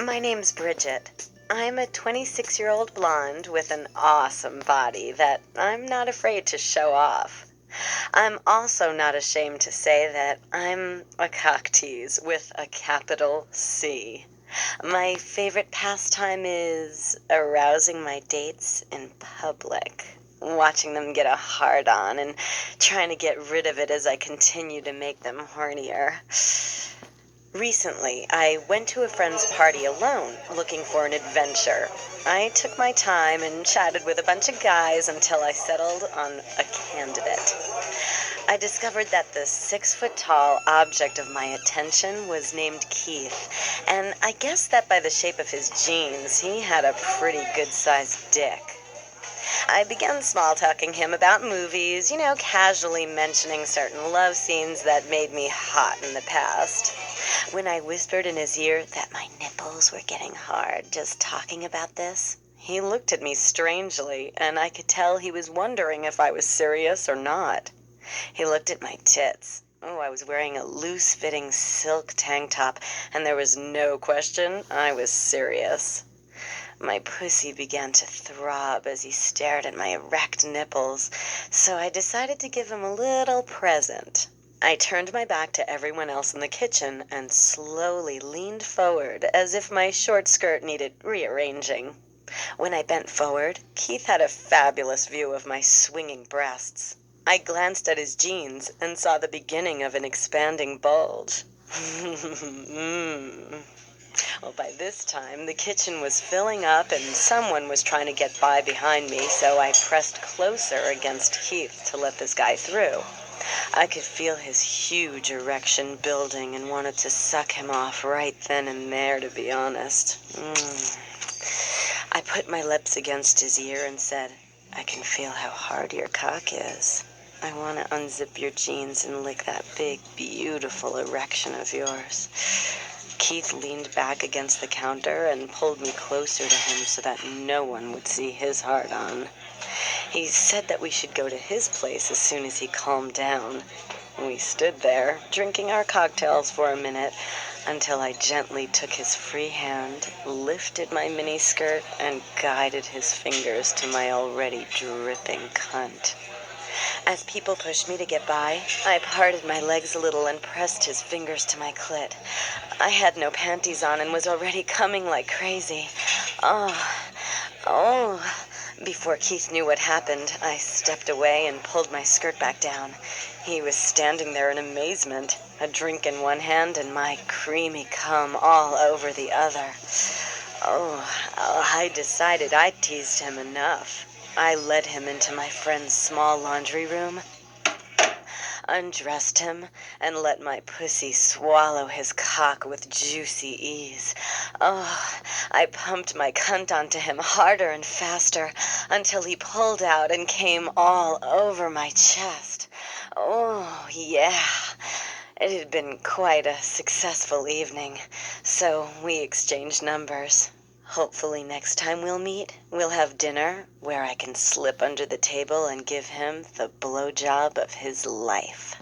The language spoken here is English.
My name's Bridget. I'm a 26-year-old blonde with an awesome body that I'm not afraid to show off. I'm also not ashamed to say that I'm a cock tease with a capital C. My favorite pastime is arousing my dates in public, watching them get a hard on and trying to get rid of it as I continue to make them hornier. Recently, I went to a friend's party alone, looking for an adventure. I took my time and chatted with a bunch of guys until I settled on a candidate. I discovered that the 6-foot-tall object of my attention was named Keith, and I guessed that by the shape of his jeans, he had a pretty good-sized dick. I began small-talking him about movies, casually mentioning certain love scenes that made me hot in the past. When I whispered in his ear that my nipples were getting hard just talking about this, he looked at me strangely, and I could tell he was wondering if I was serious or not. He looked at my tits. Oh, I was wearing a loose-fitting silk tank top, and there was no question I was serious. My pussy began to throb as he stared at my erect nipples, so I decided to give him a little present. I turned my back to everyone else in the kitchen and slowly leaned forward as if my short skirt needed rearranging. When I bent forward, Keith had a fabulous view of my swinging breasts. I glanced at his jeans and saw the beginning of an expanding bulge. Well, by this time, the kitchen was filling up and someone was trying to get by behind me, so I pressed closer against Keith to let this guy through. I could feel his huge erection building and wanted to suck him off right then and there, to be honest. I put my lips against his ear and said, "I can feel how hard your cock is. I want to unzip your jeans and lick that big, beautiful erection of yours." Keith leaned back against the counter and pulled me closer to him so that no one would see his hard-on. He said that we should go to his place as soon as he calmed down. We stood there, drinking our cocktails for a minute, until I gently took his free hand, lifted my miniskirt, and guided his fingers to my already dripping cunt. As people pushed me to get by, I parted my legs a little and pressed his fingers to my clit. I had no panties on and was already coming like crazy. Oh. Before Keith knew what happened, I stepped away and pulled my skirt back down. He was standing there in amazement, a drink in one hand and my creamy cum all over the other. I decided I'd teased him enough. I led him into my friend's small laundry room, undressed him, and let my pussy swallow his cock with juicy ease. I pumped my cunt onto him harder and faster until he pulled out and came all over my chest. Oh, yeah. It had been quite a successful evening, so we exchanged numbers. Hopefully next time we'll meet, we'll have dinner where I can slip under the table and give him the blowjob of his life.